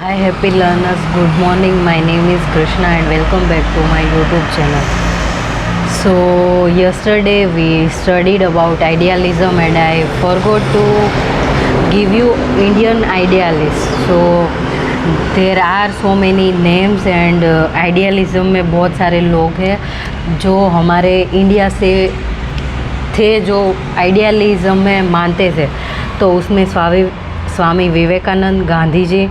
Hi happy learners, good morning. My name is Krishna and welcome back to my YouTube channel. So yesterday we studied about idealism and I forgot to give you Indian idealists. So there are so many names and idealism में बहुत सारे लोग हैं जो हमारे India से थे, जो आइडियलिज़म में मानते थे। तो उसमें स्वामी विवेकानंद, गांधी जी,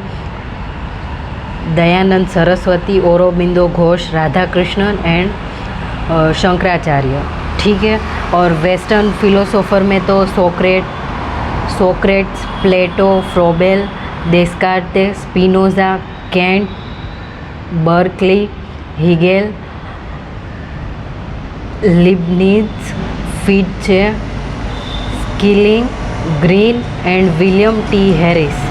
दयानंद सरस्वती, औरोबिंदो घोष, राधा कृष्णन एंड शंकराचार्य, ठीक है। और वेस्टर्न फिलोसोफर में तो Socrates, Plato, Froebel, Descartes, Spinoza, Kant, Berkeley, Hegel, Leibniz, Fichte, Schelling, Green and William T Harris,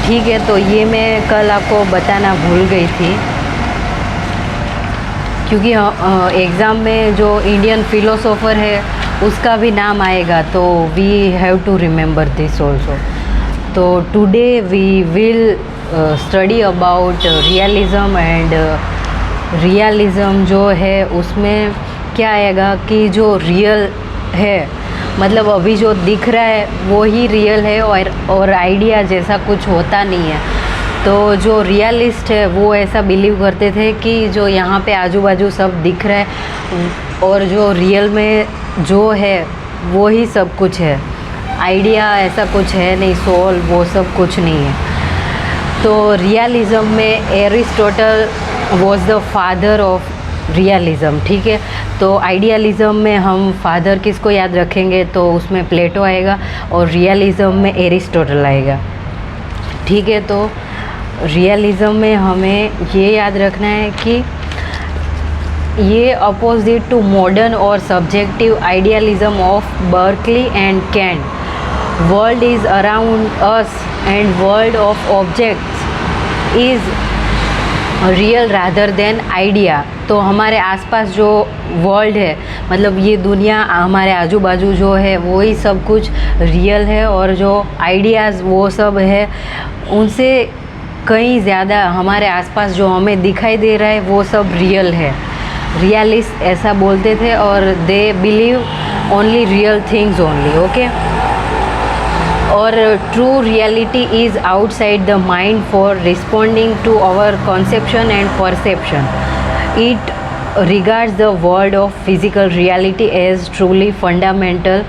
ठीक है। तो ये मैं कल आपको बताना भूल गई थी क्योंकि एग्ज़ाम में जो इंडियन फिलोसोफर है उसका भी नाम आएगा, तो we have to remember this also. तो today we will study about realism and realism जो है उसमें क्या आएगा कि जो रियल है, मतलब अभी जो दिख रहा है वो ही रियल है और आइडिया जैसा कुछ होता नहीं है। तो जो रियलिस्ट है वो ऐसा बिलीव करते थे कि जो यहाँ पे आजू बाजू सब दिख रहा है और जो रियल में जो है वो ही सब कुछ है, आइडिया ऐसा कुछ है नहीं, सोल वो सब कुछ नहीं है। तो रियलिज़म में Aristotle was the father of realism, ठीक है। तो आइडियलिज़म में हम फादर किसको याद रखेंगे, तो उसमें प्लेटो आएगा और रियलिज़म में एरिस्टोटल आएगा, ठीक है। तो रियलिज़म में हमें ये याद रखना है कि ये अपोजिट टू मॉडर्न और subjective idealism of Berkeley and Kant. World is around us and world of objects is real rather than idea. तो हमारे आसपास जो वर्ल्ड है, मतलब ये दुनिया हमारे आजू बाजू जो है वो ही सब कुछ रियल है और जो आइडियाज़ वो सब है उनसे कहीं ज़्यादा हमारे आसपास जो हमें दिखाई दे रहा है वो सब रियल है। रियलिस्ट ऐसा बोलते थे और they believe only real things only, okay. और true reality is outside the mind for responding to our conception and perception. It regards the world of physical reality as truly fundamental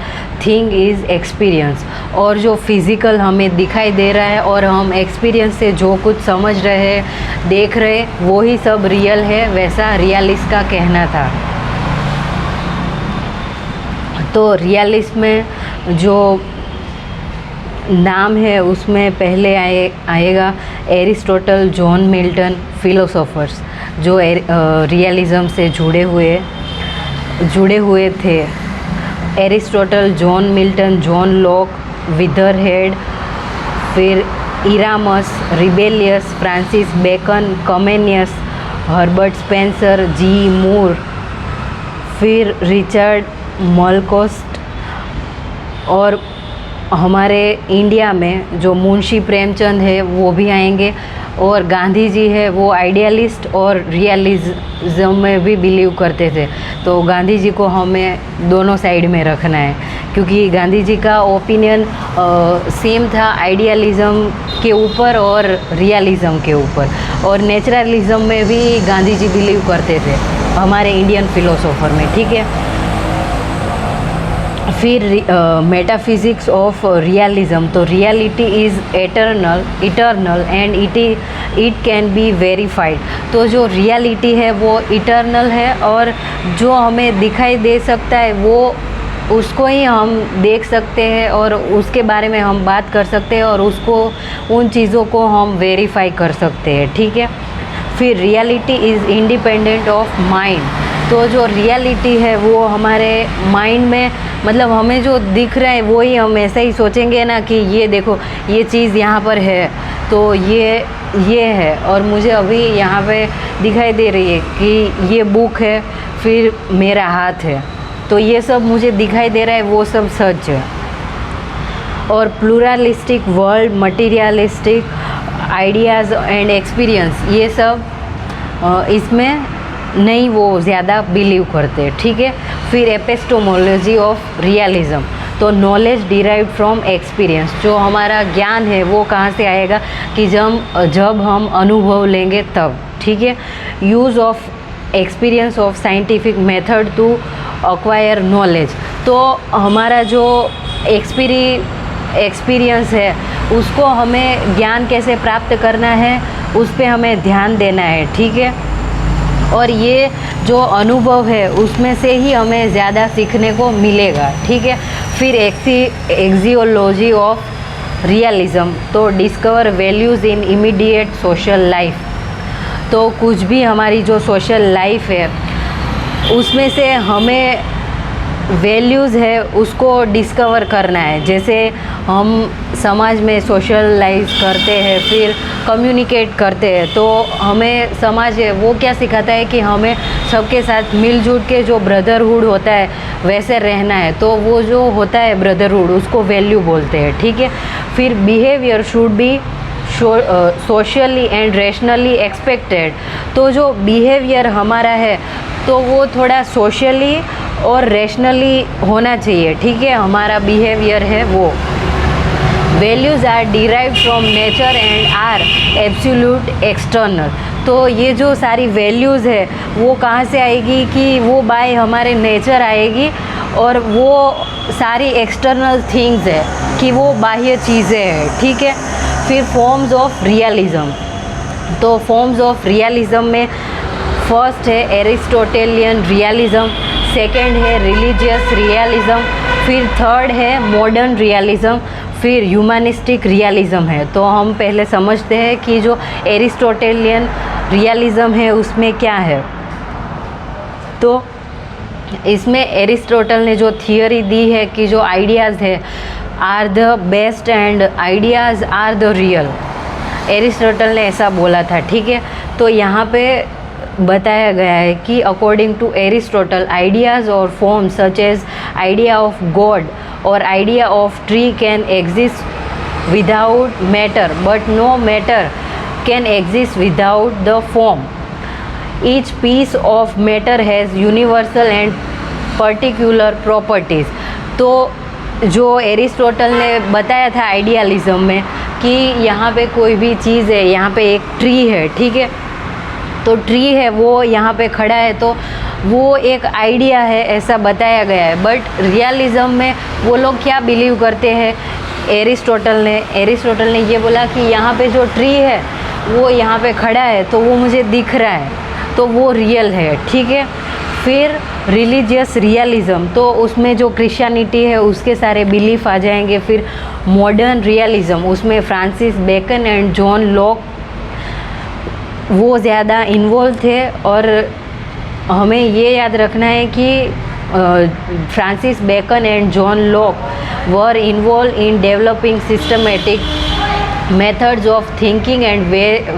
thing is experience। और जो physical हमें दिखाई दे रहा है और हम experience से जो कुछ समझ रहे हैं, देख रहे, वो ही सब रियल है, वैसा रियलिस्ट का कहना था। तो रियलिस्ट में जो नाम है उसमें पहले आएगा एरिस्टोटल, जॉन मिल्टन, फिलोसोफर्स जो रियलिज़म से जुड़े हुए थे। Aristotle, John Milton, John Locke, विदरहेड, फिर Erasmus, Rabelais, Francis Bacon, Comenius, Herbert Spencer, G Moore, फिर रिचर्ड मलकोस्ट। और हमारे इंडिया में जो मुंशी प्रेमचंद है वो भी आएंगे। और गांधी जी है वो आइडियलिस्ट और रियलिज़म में भी बिलीव करते थे। तो गांधी जी को हमें दोनों साइड में रखना है क्योंकि गांधी जी का ओपिनियन सेम था आइडियलिज़म के ऊपर और रियलिज़म के ऊपर। और नेचुरलिज़म में भी गांधी जी बिलीव करते थे हमारे इंडियन फिलोसोफर में, ठीक है। फिर मेटाफिज़िक्स ऑफ रियलिज़म। तो reality is eternal and it can be verified. तो जो रियलिटी है वो इटर्नल है और जो हमें दिखाई दे सकता है वो उसको ही हम देख सकते हैं और उसके बारे में हम बात कर सकते हैं और उसको उन चीज़ों को हम वेरीफाई कर सकते हैं, ठीक है। फिर reality is independent of mind. तो जो रियलिटी है वो हमारे माइंड में, मतलब हमें जो दिख रहा है वो ही हम ऐसे ही सोचेंगे ना कि ये देखो ये चीज़ यहाँ पर है तो ये है और मुझे अभी यहाँ पे दिखाई दे रही है कि ये बुक है, फिर मेरा हाथ है, तो ये सब मुझे दिखाई दे रहा है, वो सब सच है। और pluralistic world, materialistic ideas and experience, ये सब इसमें नहीं वो ज़्यादा बिलीव करते, ठीक है। फिर एपिस्टेमोलॉजी ऑफ रियलिज्म, तो नॉलेज डिराइव फ्रॉम एक्सपीरियंस, जो हमारा ज्ञान है वो कहाँ से आएगा कि जब हम अनुभव लेंगे तब, ठीक है। Use of experience of scientific method to acquire knowledge, तो हमारा जो एक्सपीरियंस है उसको हमें ज्ञान कैसे प्राप्त करना है उस पे हमें ध्यान देना है, ठीक है। और ये जो अनुभव है उसमें से ही हमें ज़्यादा सीखने को मिलेगा, ठीक है। फिर एक्सियोलॉजी ऑफ रियलिज्म, तो डिस्कवर वैल्यूज़ इन इमीडिएट सोशल लाइफ, तो कुछ भी हमारी जो सोशल लाइफ है उसमें से हमें वैल्यूज़ है उसको डिस्कवर करना है। जैसे हम समाज में सोशलाइज करते हैं, फिर कम्युनिकेट करते हैं, तो हमें समाज है वो क्या सिखाता है कि हमें सबके साथ मिलजुल के जो ब्रदरहुड होता है वैसे रहना है, तो वो जो होता है ब्रदरहुड उसको वैल्यू बोलते हैं, ठीक है। फिर behaviour should be socially and rationally expected, तो जो बिहेवियर हमारा है तो वो थोड़ा सोशली और रैशनली होना चाहिए, ठीक है, हमारा बिहेवियर है वो। Values are derive from nature and are absolute external, तो ये जो सारी वैल्यूज़ है वो कहाँ से आएगी कि वो बाय हमारे नेचर आएगी, और वो सारी एक्सटर्नल थिंग्स है कि वो बाह्य चीज़ें हैं, ठीक है। फिर फॉर्म्स ऑफ रियलिज्म, तो फॉर्म्स ऑफ रियलिज्म में फर्स्ट है एरिस्टोटेलियन रियलिज्म, सेकंड है रिलीजियस रियलिज्म, फिर थर्ड है मॉडर्न रियलिज्म, फिर ह्यूमनिस्टिक रियलिज्म है। तो हम पहले समझते हैं कि जो एरिस्टोटेलियन रियलिज्म है उसमें क्या है। तो इसमें एरिस्टोटल ने जो थियोरी दी है कि जो आइडियाज़ है are the best and ideas are the real, Aristotle ने ऐसा बोला था, ठीक है। तो यहाँ पे बताया गया है कि अकॉर्डिंग टू एरिस्टोटल आइडियाज़ और forms such as idea of God और idea of tree can exist without matter, but no matter can exist without the form. Each piece of matter has universal and particular properties, तो जो Aristotle ने बताया था idealism में कि यहाँ पे कोई भी चीज़ है, यहाँ पे एक ट्री है, ठीक है, तो ट्री है वो यहाँ पे खड़ा है तो वो एक आइडिया है ऐसा बताया गया है। बट रियलिज्म में वो लोग क्या बिलीव करते हैं, एरिस्टोटल ने ये बोला कि यहाँ पे जो ट्री है वो यहाँ पे खड़ा है तो वो मुझे दिख रहा है, तो वो रियल है, ठीक है। फिर रिलीजियस रियलिज्म, तो उसमें जो क्रिश्चियनिटी है उसके सारे बिलीफ आ जाएंगे। फिर मॉडर्न रियलिज्म, उसमें Francis Bacon and John Locke वो ज़्यादा इन्वॉल्व थे, और हमें ये याद रखना है कि Francis Bacon and John Locke were involve in developing systematic methods of thinking and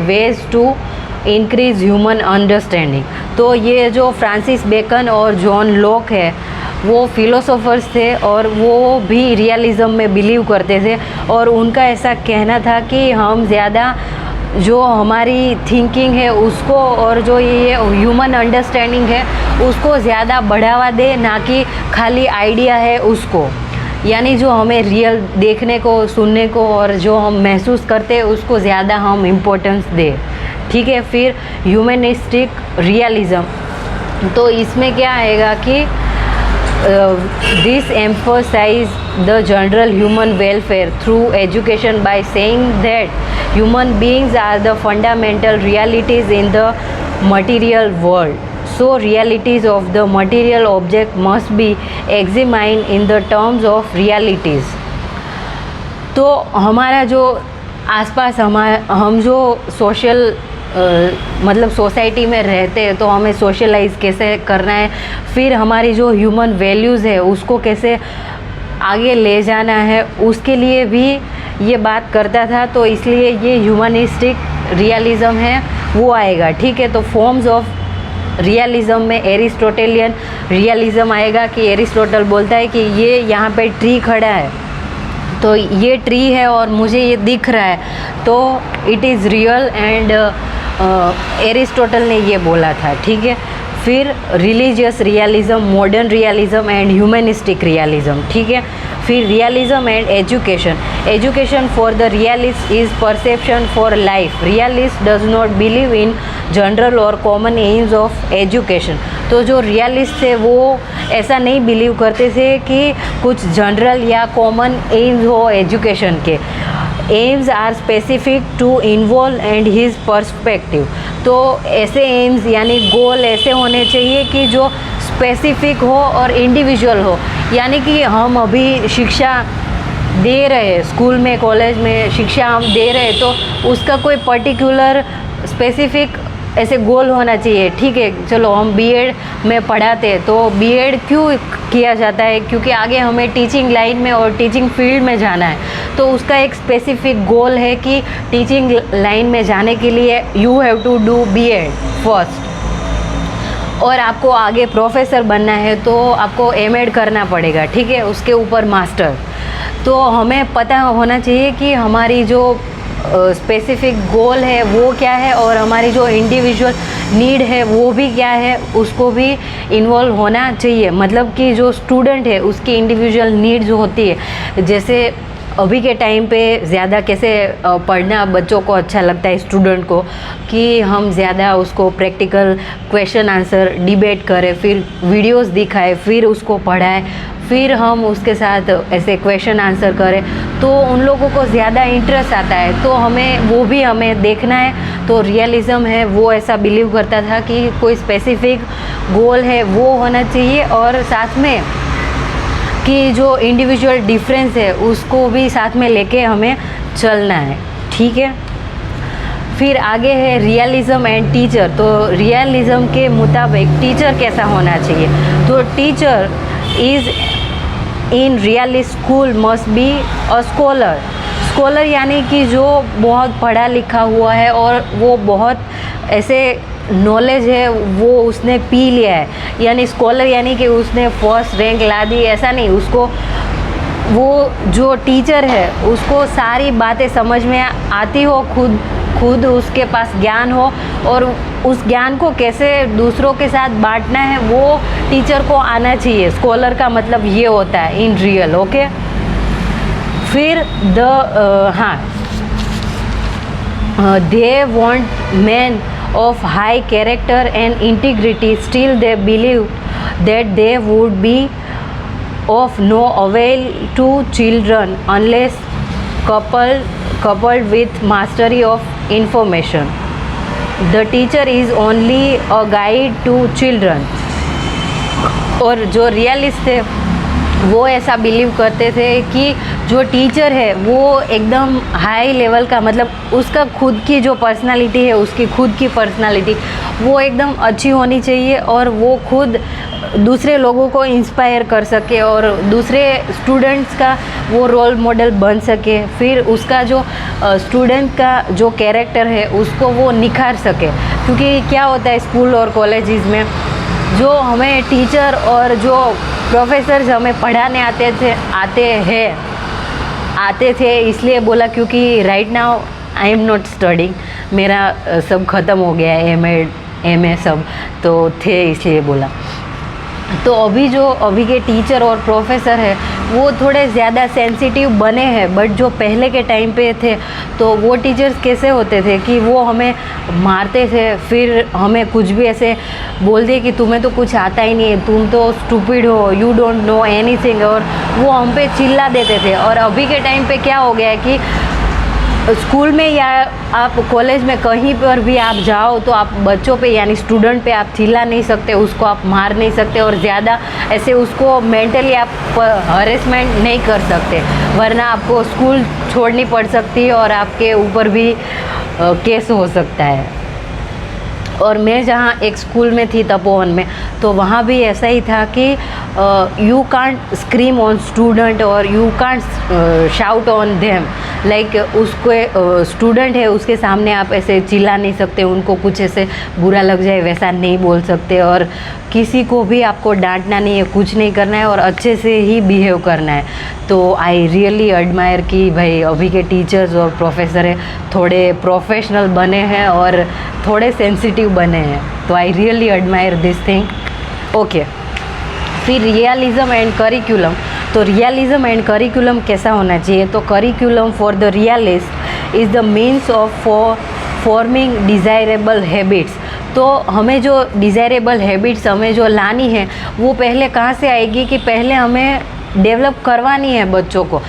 ways to increase human understanding. तो ये जो फ्रांसिस बेकन और जॉन लॉक है वो फिलोसोफर्स थे और वो भी रियलिज्म में बिलीव करते थे, और उनका ऐसा कहना था कि हम ज़्यादा जो हमारी थिंकिंग है उसको और जो ये ह्यूमन अंडरस्टैंडिंग है उसको ज़्यादा बढ़ावा दे, ना कि खाली आइडिया है उसको, यानी जो हमें रियल देखने को, सुनने को और जो हम महसूस करते हैं उसको ज़्यादा हम इम्पोर्टेंस दें, ठीक है। फिर ह्यूमनिस्टिक रियलिज्म, तो इसमें क्या आएगा कि this emphasise the general human welfare through education by saying that human beings are the fundamental realities in the material world, so realities of the material object must be examined in the terms of realities। तो हमारा जो आसपास हम जो social मतलब society में रहते हैं तो हमें सोशलाइज कैसे करना है, फिर हमारी जो ह्यूमन वैल्यूज़ है उसको कैसे आगे ले जाना है, उसके लिए भी ये बात करता था। तो इसलिए ये ह्यूमनिस्टिक रियलिज्म है वो आएगा, ठीक है। तो फॉर्म्स ऑफ रियलिज्म में एरिस्टोटेलियन रियलिज्म आएगा कि एरिस्टोटल बोलता है कि ये यहाँ पे ट्री खड़ा है तो ये ट्री है और मुझे ये दिख रहा है, तो it is real and Aristotle ने ये बोला था, ठीक है। फिर religious realism, modern realism and humanistic realism, ठीक है। फिर realism and education, education for the realist is perception for life, realist does not believe in general और कॉमन एम्स ऑफ एजुकेशन। तो जो रियलिस्ट थे वो ऐसा नहीं बिलीव करते थे कि कुछ जनरल या कॉमन एम्स हो एजुकेशन के। Aims are specific to involve and his perspective. तो ऐसे एम्स यानी गोल ऐसे होने चाहिए कि जो स्पेसिफिक हो और इंडिविजुअल हो, यानी कि हम अभी शिक्षा दे रहे हैं, स्कूल में कॉलेज में शिक्षा हम दे रहे हैं, तो उसका कोई पर्टिकुलर स्पेसिफिक ऐसे गोल होना चाहिए, ठीक है। चलो हम बीएड में पढ़ाते हैं, तो बीएड क्यों किया जाता है, क्योंकि आगे हमें टीचिंग लाइन में और टीचिंग फील्ड में जाना है, तो उसका एक स्पेसिफिक गोल है कि टीचिंग लाइन में जाने के लिए you have to do BEd first, और आपको आगे प्रोफेसर बनना है तो आपको एमएड करना पड़ेगा, ठीक है, उसके ऊपर मास्टर। तो हमें पता होना चाहिए कि हमारी जो स्पेसिफिक गोल है वो क्या है और हमारी जो इंडिविजुअल नीड है वो भी क्या है, उसको भी इन्वॉल्व होना चाहिए। मतलब कि जो स्टूडेंट है उसकी इंडिविजुअल नीड्स होती है, जैसे अभी के टाइम पे ज़्यादा कैसे पढ़ना बच्चों को अच्छा लगता है स्टूडेंट को, कि हम ज़्यादा उसको प्रैक्टिकल क्वेश्चन आंसर डिबेट करें, फिर वीडियोस दिखाएं, फिर उसको पढ़ाएं, फिर हम उसके साथ ऐसे क्वेश्चन आंसर करें, तो उन लोगों को ज़्यादा इंटरेस्ट आता है। तो हमें देखना है। तो रियलिज़म है वो ऐसा बिलीव करता था कि कोई स्पेसिफिक गोल है वो होना चाहिए, और साथ में कि जो इंडिविजुअल डिफरेंस है उसको भी साथ में लेके हमें चलना है, ठीक है। फिर आगे है रियलिज़म एंड टीचर। तो रियलिज़म के मुताबिक टीचर कैसा होना चाहिए, तो teacher is in realist school must be a scholar. Scholar यानी कि जो बहुत पढ़ा लिखा हुआ है और वो बहुत ऐसे नॉलेज है वो उसने पी लिया है, यानी स्कॉलर यानी कि उसने फर्स्ट रैंक ला दी, ऐसा नहीं। उसको वो जो टीचर है उसको सारी बातें समझ में आती हो, खुद उसके पास ज्ञान हो, और उस ज्ञान को कैसे दूसरों के साथ बांटना है वो टीचर को आना चाहिए। स्कॉलर का मतलब ये होता है इन रियल, ओके। फिर they want man of high character and integrity, still they believe that they would be of no avail to children unless coupled with mastery of information. The teacher is only a guide to children. और जो realist थे वो ऐसा believe करते थे कि जो teacher है वो एकदम हाई लेवल का, मतलब उसका खुद की जो पर्सनालिटी है, उसकी खुद की पर्सनालिटी वो एकदम अच्छी होनी चाहिए, और वो खुद दूसरे लोगों को इंस्पायर कर सके और दूसरे स्टूडेंट्स का वो रोल मॉडल बन सके। फिर उसका जो स्टूडेंट का जो कैरेक्टर है उसको वो निखार सके, क्योंकि क्या होता है स्कूल और कॉलेजेस में जो हमें टीचर और जो प्रोफेसर्स हमें पढ़ाने आते थे इसलिए बोला क्योंकि right now I am not studying, मेरा सब ख़त्म हो गया है, एमए सब तो थे इसलिए बोला। तो अभी के टीचर और प्रोफेसर है वो थोड़े ज़्यादा सेंसिटिव बने हैं, बट जो पहले के टाइम पे थे तो वो टीचर्स कैसे होते थे कि वो हमें मारते थे, फिर हमें कुछ भी ऐसे बोल दिए कि तुम्हें तो कुछ आता ही नहीं है, तुम तो स्टूपिड हो, यू डोंट नो एनीथिंग, और वो हम पे चिल्ला देते थे। और अभी के टाइम पे क्या हो गया है कि स्कूल में या आप कॉलेज में कहीं पर भी आप जाओ तो आप बच्चों पे यानी स्टूडेंट पे आप चिल्ला नहीं सकते, उसको आप मार नहीं सकते, और ज़्यादा ऐसे उसको मेंटली आप हरेसमेंट नहीं कर सकते, वरना आपको स्कूल छोड़नी पड़ सकती है और आपके ऊपर भी केस हो सकता है। और मैं जहाँ एक स्कूल में थी तपोवन में, तो वहाँ भी ऐसा ही था कि you can't scream on student और you can't shout on them, like उसको स्टूडेंट है उसके सामने आप ऐसे चिल्ला नहीं सकते, उनको कुछ ऐसे बुरा लग जाए वैसा नहीं बोल सकते, और किसी को भी आपको डांटना नहीं है, कुछ नहीं करना है और अच्छे से ही बिहेव करना है। तो आई रियली एडमायर कि भाई अभी के टीचर्स और प्रोफेसर है थोड़े प्रोफेशनल बने हैं और थोड़े सेंसिटिव बने हैं, तो I really admire this thing. Okay, फिर रियलिज़म एंड करिकुलम। तो रियलिज़म एंड करिकुलम कैसा होना चाहिए? तो curriculum for the realist is the means of forming desirable habits. तो हमें जो डिज़ायरेबल हैबिट्स हमें जो लानी है वो पहले कहाँ से आएगी कि पहले हमें डेवलप करवानी है बच्चों को।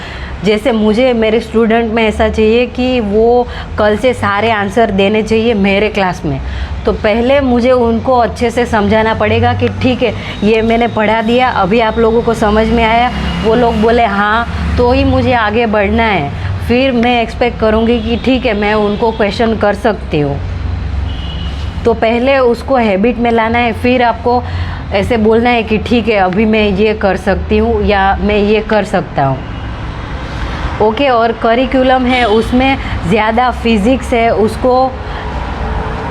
जैसे मुझे मेरे स्टूडेंट में ऐसा चाहिए कि वो कल से सारे आंसर देने चाहिए मेरे क्लास में, तो पहले मुझे उनको अच्छे से समझाना पड़ेगा कि ठीक है ये मैंने पढ़ा दिया, अभी आप लोगों को समझ में आया, वो लोग बोले हाँ, तो ही मुझे आगे बढ़ना है। फिर मैं एक्सपेक्ट करूँगी कि ठीक है मैं उनको क्वेश्चन कर सकती हूँ। तो पहले उसको हैबिट में लाना है, फिर आपको ऐसे बोलना है कि ठीक है अभी मैं ये कर सकती हूँ या मैं ये कर सकता हूँ। ओके, और करिकुलम है उसमें ज़्यादा फिज़िक्स है उसको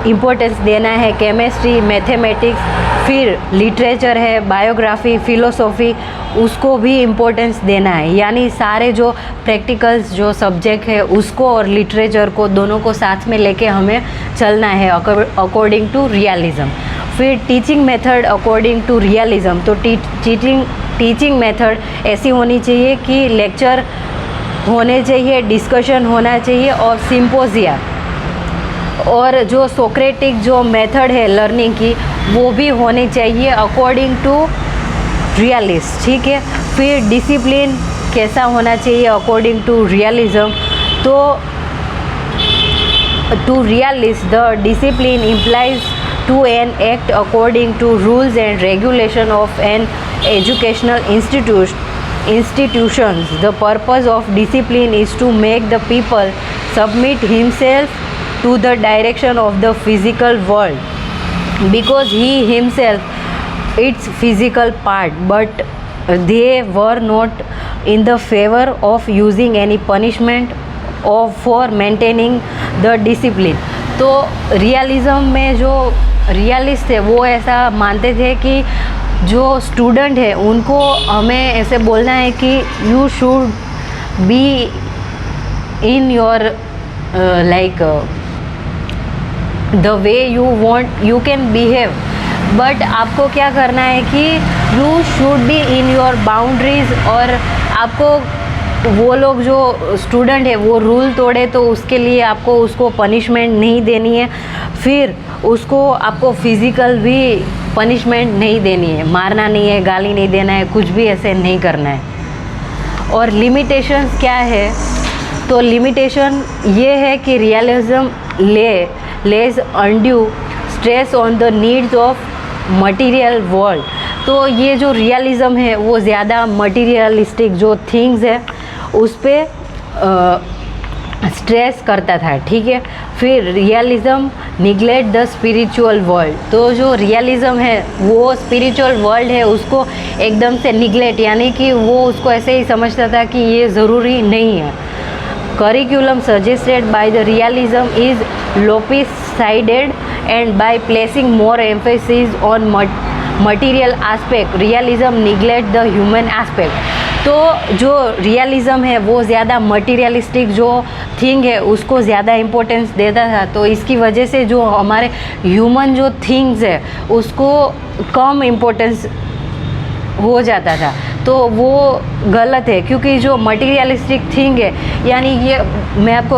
इम्पोर्टेंस देना है, केमिस्ट्री, मैथमेटिक्स, फिर लिटरेचर है, बायोग्राफी, फ़िलोसॉफ़ी, उसको भी इम्पोर्टेंस देना है। यानी सारे जो प्रैक्टिकल्स जो सब्जेक्ट है उसको और लिटरेचर को दोनों को साथ में लेके हमें चलना है अकॉर्डिंग टू रियलिज़म। फिर teaching method according to realism. तो टीचिंग मेथड ऐसी होनी चाहिए कि लेक्चर होने चाहिए, डिस्कशन होना चाहिए और सिम्पोजिया, और जो सोक्रेटिक जो मेथड है लर्निंग की वो भी होनी चाहिए अकॉर्डिंग टू रियलिस्ट। ठीक है, फिर डिसिप्लिन कैसा होना चाहिए अकॉर्डिंग टू रियलिज़म। तो to realist the discipline implies to an act according to rules and regulation of an educational institutions. The purpose of discipline is to make the people submit himself to the direction of the physical world, because he himself its physical part, but they were not in the favor of using any punishment or for maintaining the discipline. तो realism में जो realist है वो ऐसा मानते थे कि जो स्टूडेंट है उनको हमें ऐसे बोलना है कि you should be in your like the way you want you can behave, but आपको क्या करना है कि you should be in your boundaries. और आपको वो लोग जो स्टूडेंट है वो रूल तोड़े तो उसके लिए आपको उसको पनिशमेंट नहीं देनी है, फिर उसको आपको फिज़िकल भी पनिशमेंट नहीं देनी है, मारना नहीं है, गाली नहीं देना है, कुछ भी ऐसे नहीं करना है। और लिमिटेशंस क्या है? तो लिमिटेशन ये है कि realism lays undue stress on the needs of material world. तो ये जो रियलिज़म है वो ज़्यादा मटेरियलिस्टिक जो थिंग्स है उस पर स्ट्रेस करता था। ठीक है, फिर realism neglect the spiritual world. तो जो रियलिज़म है वो स्पिरिचुअल वर्ल्ड है उसको एकदम से निगलेक्ट, यानी कि वो उसको ऐसे ही समझता था कि ये ज़रूरी नहीं है। Curriculum suggested by the realism is lopsided and by placing more emphasis on material aspect, realism neglect the human aspect। तो जो रियलिज़म है वो ज़्यादा मटीरियलिस्टिक जो थिंग है उसको ज़्यादा इम्पोर्टेंस देता था, तो इसकी वजह से जो हमारे ह्यूमन जो थिंग्स है उसको कम इम्पोर्टेंस हो जाता था। तो वो गलत है, क्योंकि जो मटेरियलिस्टिक थिंग है, यानी ये मैं आपको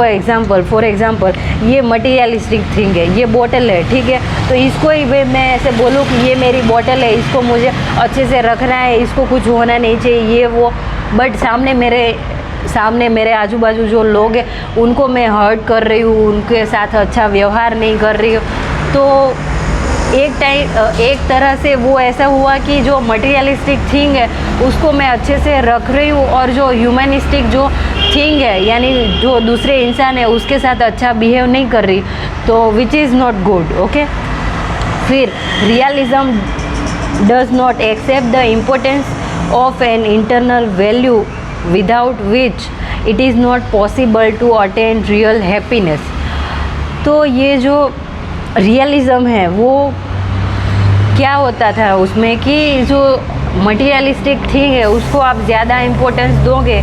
फॉर एग्जांपल ये मटेरियलिस्टिक थिंग है, ये बोतल है, ठीक है, तो इसको ही मैं ऐसे बोलूँ कि ये मेरी बोतल है, इसको मुझे अच्छे से रखना है, इसको कुछ होना नहीं चाहिए ये वो, बट सामने मेरे आजू बाजू जो लोग हैं उनको मैं हर्ट कर रही हूँ, उनके साथ अच्छा व्यवहार नहीं कर रही हूँ। तो एक तरह से वो ऐसा हुआ कि जो मटेरियलिस्टिक थिंग है उसको मैं अच्छे से रख रही हूँ, और जो ह्यूमनिस्टिक जो थिंग है यानी जो दूसरे इंसान है उसके साथ अच्छा बिहेव नहीं कर रही, तो which is not good. Okay, फिर realism does not accept the importance of an internal value without which it is not possible to attain real happiness. तो ये जो रियलिज़म है वो क्या होता था उसमें कि जो मटीरियलिस्टिक थिंग है उसको आप ज़्यादा इम्पोर्टेंस दोगे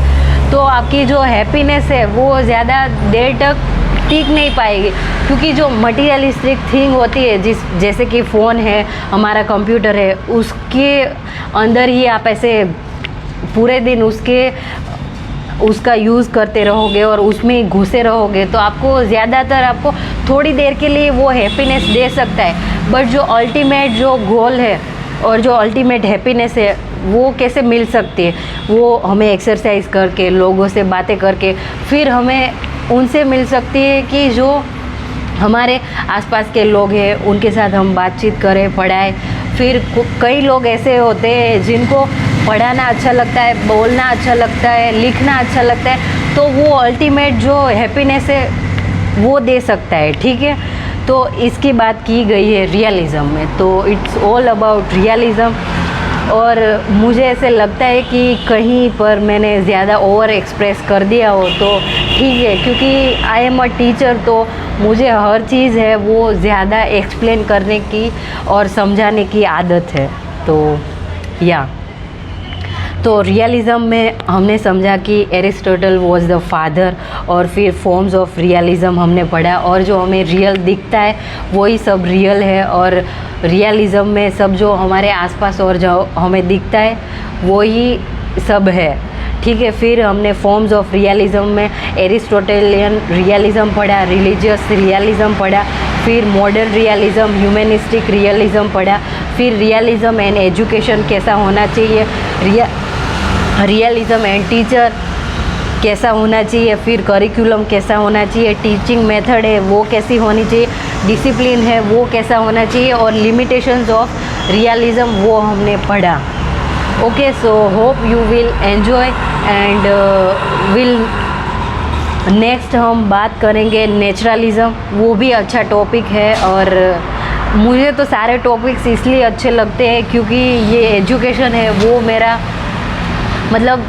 तो आपकी जो हैप्पीनेस है वो ज़्यादा देर तक टिक नहीं पाएगी, क्योंकि जो मटीरियलिस्टिक थिंग होती है जैसे कि फ़ोन है, हमारा कंप्यूटर है, उसके अंदर ही आप ऐसे पूरे दिन उसका यूज़ करते रहोगे और उसमें ही घुसे रहोगे तो आपको ज़्यादातर आपको थोड़ी देर के लिए वो हैप्पीनेस दे सकता है, बट जो अल्टीमेट जो गोल है और जो अल्टीमेट हैप्पीनेस है वो कैसे मिल सकती है, वो हमें एक्सरसाइज करके, लोगों से बातें करके, फिर हमें उनसे मिल सकती है कि जो हमारे आसपास के लोग हैं उनके साथ हम बातचीत करें, पढ़ाएं। फिर कई लोग ऐसे होते हैं जिनको पढ़ाना अच्छा लगता है, बोलना अच्छा लगता है, लिखना अच्छा लगता है, तो वो अल्टीमेट जो हैप्पीनेस है वो दे सकता है। ठीक है, तो इसकी बात की गई है रियलिज़म में, तो इट्स ऑल अबाउट रियलिज़म। और मुझे ऐसे लगता है कि कहीं पर मैंने ज़्यादा ओवर एक्सप्रेस कर दिया हो तो ठीक है, क्योंकि आई एम अ टीचर तो मुझे हर चीज़ है वो ज़्यादा एक्सप्लेन करने की और समझाने की आदत है। तो रियलिज़म में हमने समझा कि एरिस्टोटल वॉज द फादर, और फिर फॉर्म्स ऑफ रियलिज़म हमने पढ़ा, और जो हमें रियल दिखता है वही सब रियल है, और रियलिज़म में सब जो हमारे आसपास और जो हमें दिखता है वही सब है। ठीक है, फिर हमने फॉर्म्स ऑफ रियलिज़म में एरिस्टोटेलियन रियलिज़म पढ़ा, रिलीजियस रियलिज़म पढ़ा, फिर मॉडर्न रियलिज़म, ह्यूमनिस्टिक रियलिज़म पढ़ा, फिर रियलिज़म एंड एजुकेशन कैसा होना चाहिए, रियलिज़म एंड टीचर कैसा होना चाहिए, फिर करिकुलम कैसा होना चाहिए, टीचिंग मेथड है वो कैसी होनी चाहिए, डिसिप्लिन है वो कैसा होना चाहिए, और लिमिटेशंस ऑफ रियलिज़म वो हमने पढ़ा। Okay, so hope you will enjoy and will next हम बात करेंगे नेचुरलिज़म, वो भी अच्छा टॉपिक है। और मुझे तो सारे टॉपिक्स इसलिए अच्छे लगते हैं क्योंकि ये एजुकेशन है वो मेरा मतलब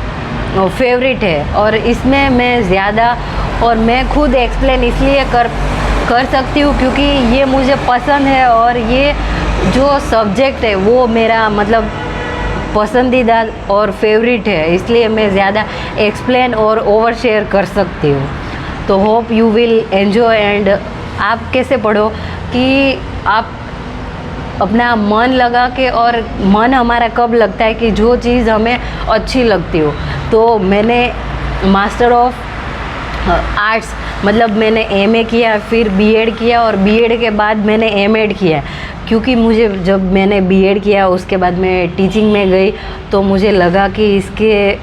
फेवरेट है, और इसमें मैं ज़्यादा और मैं खुद एक्सप्लेन इसलिए कर सकती हूँ क्योंकि ये मुझे पसंद है, और ये जो सब्जेक्ट है वो मेरा मतलब पसंदीदा और फेवरेट है, इसलिए मैं ज़्यादा एक्सप्लेन और ओवर शेयर कर सकती हूँ। तो hope you will enjoy. And आप कैसे पढ़ो कि आप अपना मन लगा के, और मन हमारा कब लगता है कि जो चीज़ हमें अच्छी लगती हो। तो मैंने मास्टर ऑफ आर्ट्स मतलब मैंने एमए किया, फिर बीएड किया, और बीएड के बाद मैंने एमएड किया, क्योंकि मुझे जब मैंने बीएड किया उसके बाद मैं टीचिंग में गई तो मुझे लगा कि इसके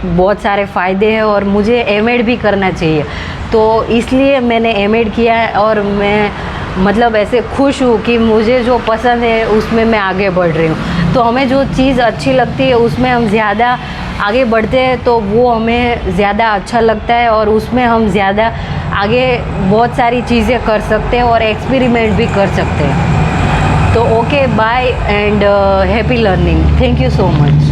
बहुत सारे फ़ायदे हैं और मुझे एमएड भी करना चाहिए, तो इसलिए मैंने एमएड किया है। और मैं मतलब ऐसे खुश हूँ कि मुझे जो पसंद है उसमें मैं आगे बढ़ रही हूँ। तो हमें जो चीज़ अच्छी लगती है उसमें हम ज़्यादा आगे बढ़ते हैं तो वो हमें ज़्यादा अच्छा लगता है, और उसमें हम ज़्यादा आगे बहुत सारी चीज़ें कर सकते हैं और एक्सपेरिमेंट भी कर सकते हैं। तो okay, bye and happy learning. Thank you so much.